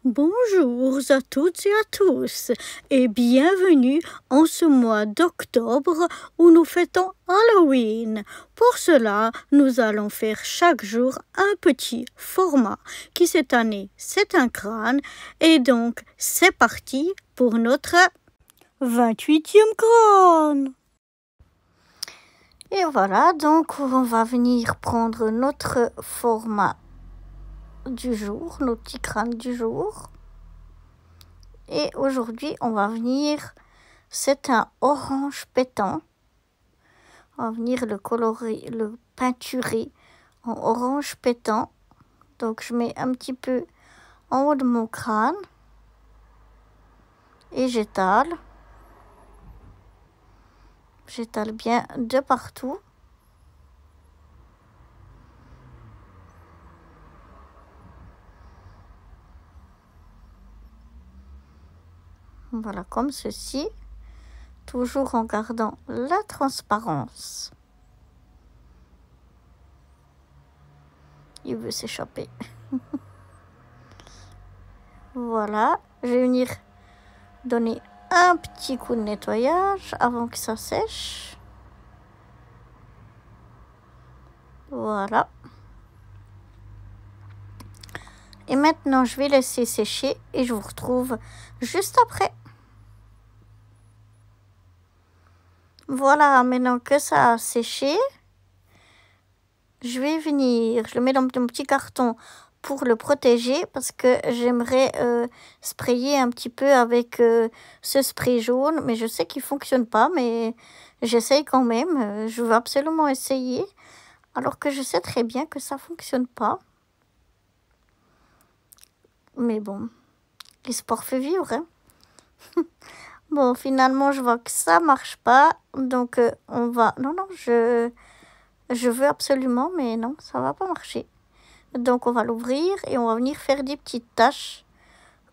Bonjour à toutes et à tous et bienvenue en ce mois d'octobre où nous fêtons Halloween. Pour cela, nous allons faire chaque jour un petit format qui cette année c'est un crâne et donc c'est parti pour notre 28e crâne. Et voilà, donc on va venir prendre notre format du jour, nos petits crânes du jour. Et aujourd'hui, on va venir, c'est un orange pétant. On va venir le colorer, le peinturer en orange pétant. Donc, je mets un petit peu en haut de mon crâne et j'étale. J'étale bien de partout. Voilà, comme ceci, toujours en gardant la transparence. Il veut s'échapper. Voilà, je vais venir donner un petit coup de nettoyage avant que ça sèche. Voilà. Et maintenant, je vais laisser sécher et je vous retrouve juste après. Voilà, maintenant que ça a séché, je vais venir, je le mets dans mon petit carton pour le protéger parce que j'aimerais sprayer un petit peu avec ce spray jaune. Mais je sais qu'il ne fonctionne pas, mais j'essaye quand même. Je veux absolument essayer, alors que je sais très bien que ça ne fonctionne pas. Mais bon, l'esport fait vivre, hein. Bon, finalement, je vois que ça marche pas. Donc, on va... Non, je veux absolument, mais non, ça va pas marcher. Donc, on va l'ouvrir et on va venir faire des petites taches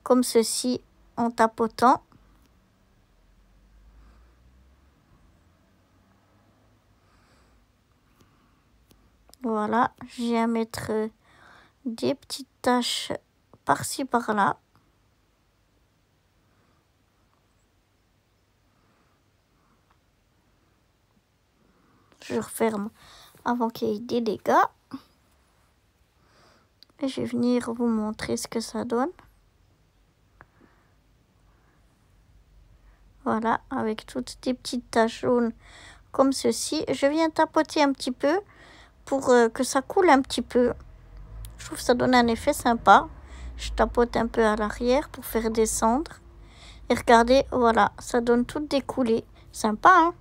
comme ceci en tapotant. Voilà, j'ai à mettre des petites taches par-ci, par-là. Je referme avant qu'il y ait des dégâts. Et je vais venir vous montrer ce que ça donne. Voilà, avec toutes des petites taches jaunes comme ceci. Je viens tapoter un petit peu pour que ça coule un petit peu. Je trouve que ça donne un effet sympa. Je tapote un peu à l'arrière pour faire descendre. Et regardez, voilà, ça donne tout découlé. Sympa, hein?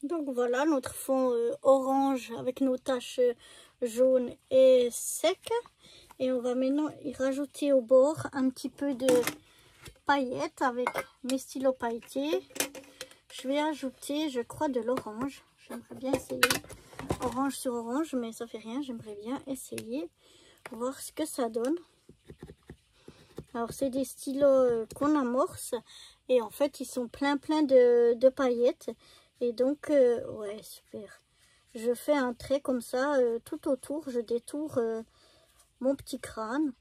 Donc voilà, notre fond orange avec nos taches jaunes et sec. Et on va maintenant y rajouter au bord un petit peu de paillettes avec mes stylos pailletés. Je vais ajouter, je crois, de l'orange. J'aimerais bien essayer orange sur orange, mais ça fait rien. J'aimerais bien essayer, voir ce que ça donne. Alors, c'est des stylos qu'on amorce. Et en fait, ils sont plein de paillettes. Et donc, ouais, super. Je fais un trait comme ça, tout autour. Je détourne mon petit crâne.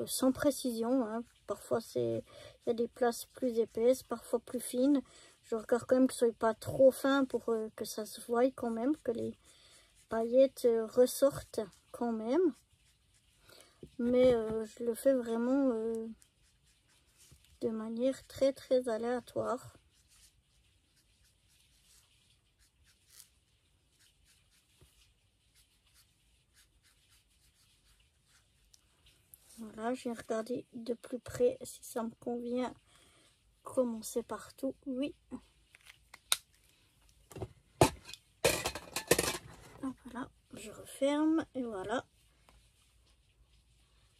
Sans précision, hein. Parfois il y a des places plus épaisses, parfois plus fines. Je regarde quand même que ce soit pas trop fin pour que ça se voie quand même, que les paillettes ressortent quand même. Mais je le fais vraiment de manière très aléatoire. Voilà, je vais regarder de plus près si ça me convient. Commencer partout, oui. Voilà, je referme et voilà.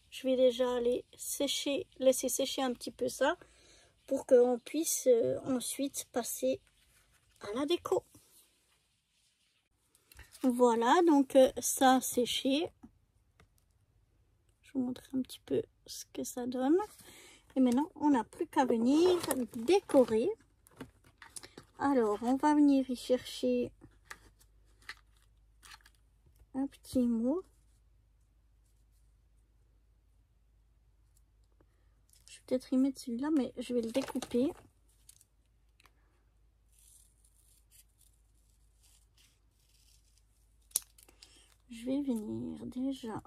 Je vais déjà aller sécher, laisser sécher un petit peu ça pour qu'on puisse ensuite passer à la déco. Voilà, donc ça a séché. Je vous montre un petit peu ce que ça donne. Et maintenant, on n'a plus qu'à venir décorer. Alors, on va venir y chercher un petit mot. peut-être y mettre celui-là, mais je vais le découper. Je vais venir déjà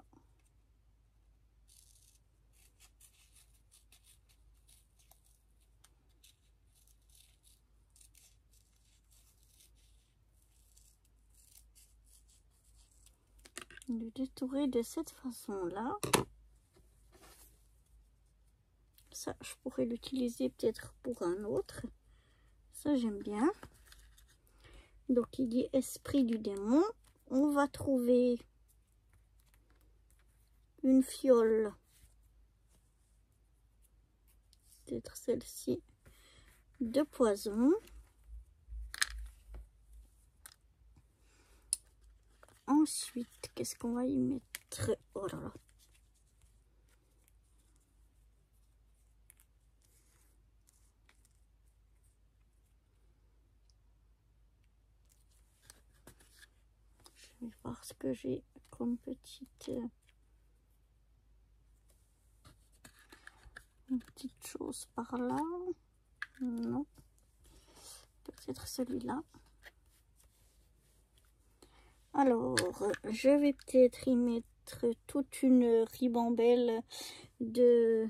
le détourer de cette façon-là. Ça, je pourrais l'utiliser peut-être pour un autre. Ça, j'aime bien. Donc, il dit esprit du démon. On va trouver une fiole. Peut-être celle-ci. De poison. Ensuite, qu'est-ce qu'on va y mettre? Oh là là. Je vais voir ce que j'ai comme petite... une petite chose par là. Non. Peut-être celui-là. Alors, je vais peut-être y mettre toute une ribambelle de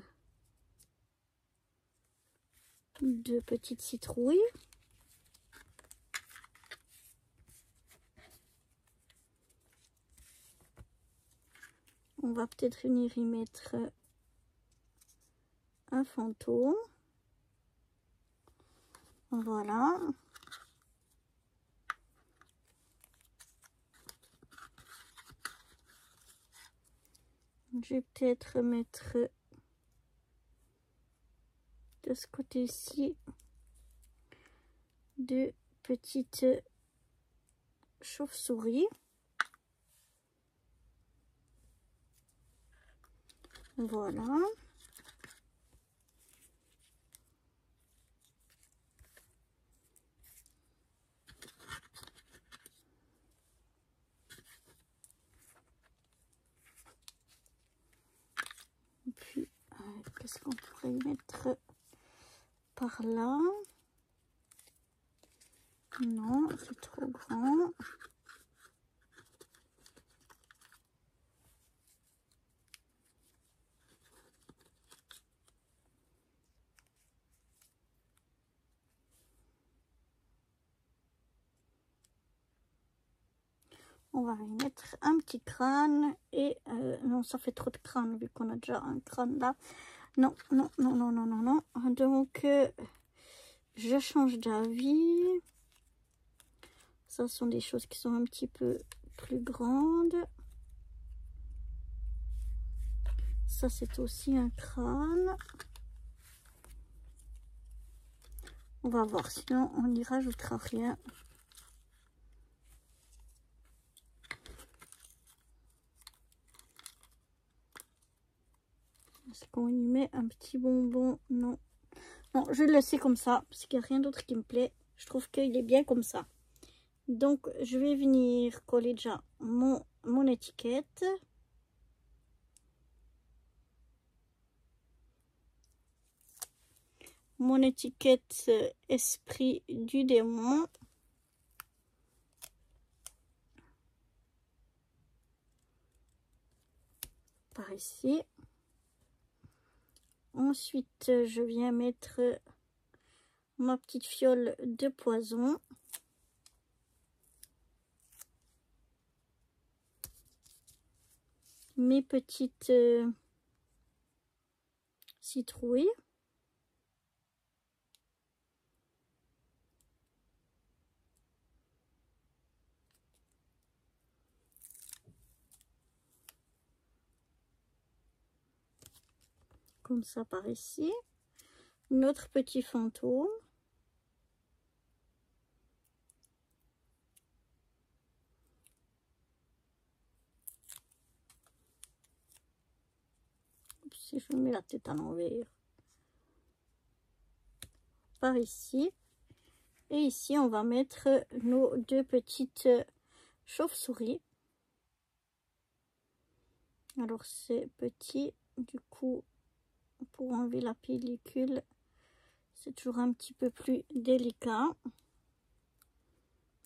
petites citrouilles. On va peut-être venir y mettre un fantôme. Voilà. Je vais peut-être mettre de ce côté-ci de petites chauves-souris. Voilà. Et puis, qu'est-ce qu'on pourrait mettre par là? Non, c'est trop grand. On va y mettre un petit crâne et non, ça fait trop de crâne vu qu'on a déjà un crâne là. Non, non, non, non, non, non, non. Donc, je change d'avis. Ça sont des choses qui sont un petit peu plus grandes. Ça, c'est aussi un crâne. On va voir, sinon on n'y rajoutera rien. Est-ce qu'on y met un petit bonbon? Non. Non, je vais le laisser comme ça, parce qu'il n'y a rien d'autre qui me plaît. Je trouve qu'il est bien comme ça. Donc, je vais venir coller déjà mon étiquette. Mon étiquette esprit du démon. Par ici. Ensuite, je viens mettre ma petite fiole de poison. Mes petites citrouilles. Comme ça par ici. Notre petit fantôme. Si je mets la tête à l'envers. Par ici. Et ici, on va mettre nos deux petites chauves-souris. Alors, c'est petit, du coup, pour enlever la pellicule. C'est toujours un petit peu plus délicat.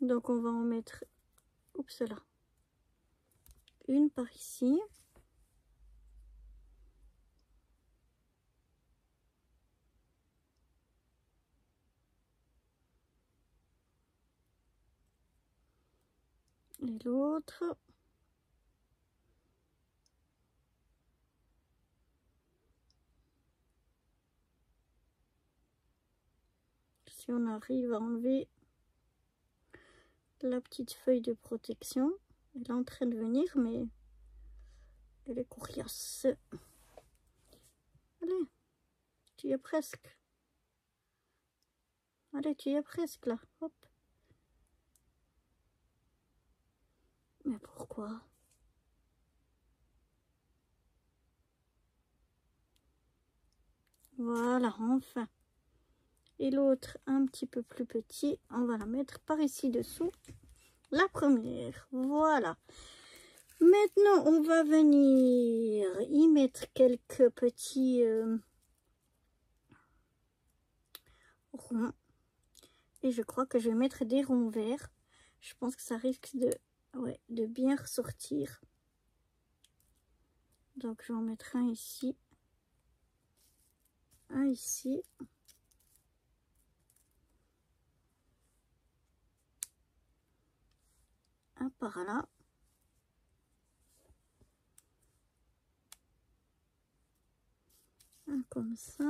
Donc on va en mettre, oups là, une par ici. Et l'autre. Si on arrive à enlever la petite feuille de protection, elle est en train de venir, mais elle est coriace. Allez, tu y es presque. Allez, tu y es presque là. Hop. Mais pourquoi? Voilà, enfin. Et l'autre un petit peu plus petit, on va la mettre par ici dessous. La première, voilà. Maintenant, on va venir y mettre quelques petits ronds. Et je crois que je vais mettre des ronds verts. Je pense que ça risque de bien ressortir. Donc, je vais en mettre un ici. Un ici. Un par là. Un comme ça.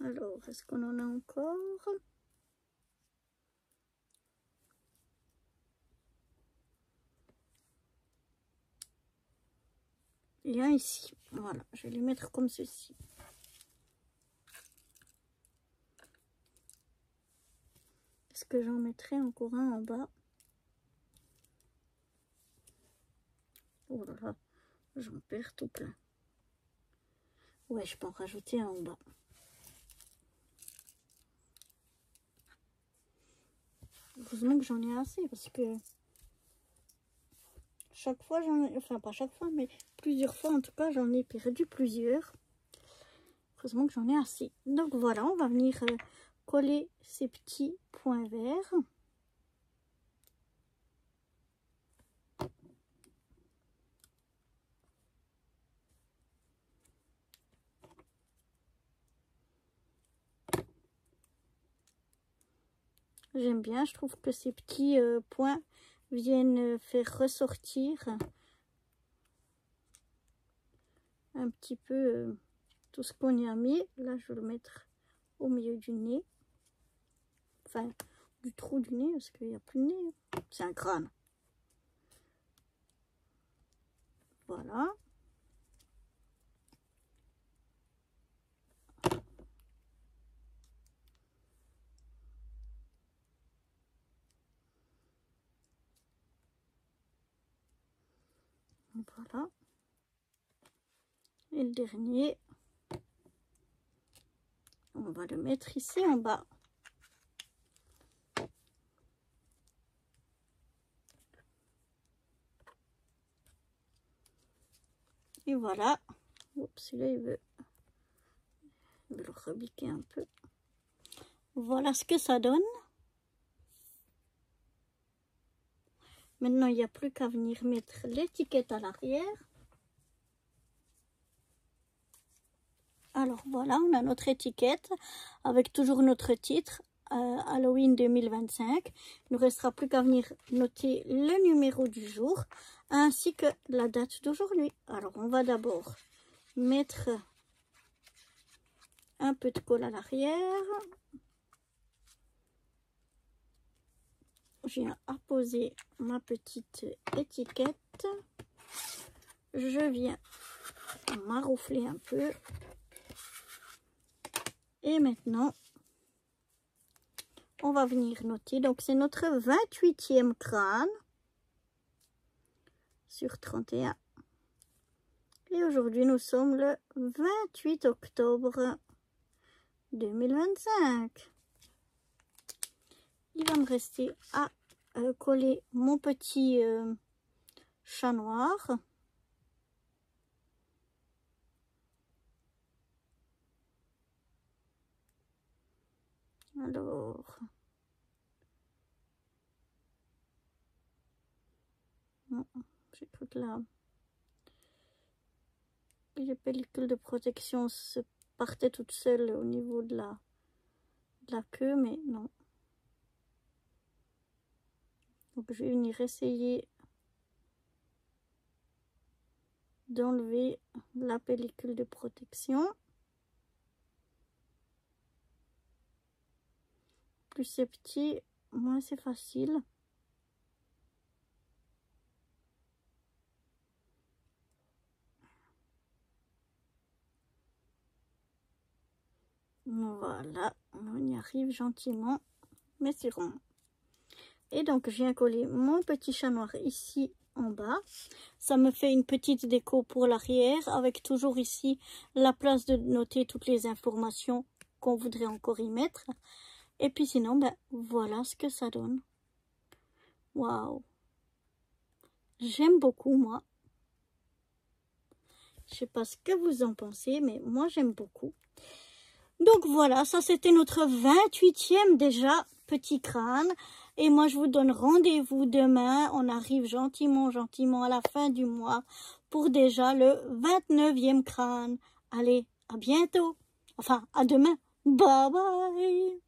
Alors, est-ce qu'on en a encore? Et un ici. Voilà, je vais les mettre comme ceci. Est-ce que j'en mettrai encore un en bas? Oh là là, j'en perds tout plein. Ouais, je peux en rajouter un en bas. Heureusement que j'en ai assez parce que chaque fois j'en ai, enfin pas chaque fois, mais plusieurs fois en tout cas, j'en ai perdu plusieurs. Heureusement que j'en ai assez. Donc voilà, on va venir coller ces petits points verts. J'aime bien, je trouve que ces petits points viennent faire ressortir un petit peu tout ce qu'on y a mis. Là, je vais le mettre au milieu du nez. Enfin, du trou du nez, parce qu'il n'y a plus de nez. C'est un crâne. Voilà. Voilà. Et le dernier, on va le mettre ici en bas. Et voilà. Oups, là, il veut le rebiquer un peu. Voilà ce que ça donne. Maintenant, il n'y a plus qu'à venir mettre l'étiquette à l'arrière. Alors voilà, on a notre étiquette avec toujours notre titre, Halloween 2025. Il ne restera plus qu'à venir noter le numéro du jour ainsi que la date d'aujourd'hui. Alors on va d'abord mettre un peu de colle à l'arrière. Je viens apposer ma petite étiquette. Je viens maroufler un peu. Et maintenant, on va venir noter. Donc, c'est notre 28e crâne sur 31. Et aujourd'hui, nous sommes le 28 octobre 2025. Il va me rester à coller mon petit chat noir. Non, j'ai cru que là, les pellicules de protection se partaient toutes seules au niveau de la queue, mais non. Donc je vais venir essayer d'enlever la pellicule de protection. Plus c'est petit, moins c'est facile. Voilà, on y arrive gentiment, mais c'est rond. Et donc je viens coller mon petit chat noir ici en bas. Ça me fait une petite déco pour l'arrière, avec toujours ici la place de noter toutes les informations qu'on voudrait encore y mettre. Et puis sinon, ben voilà ce que ça donne. Waouh! J'aime beaucoup, moi. Je sais pas ce que vous en pensez, mais moi j'aime beaucoup. Donc voilà, ça c'était notre 28e déjà petit crâne. Et moi je vous donne rendez-vous demain. On arrive gentiment à la fin du mois pour déjà le 29e crâne. Allez, à bientôt. Enfin, à demain. Bye bye.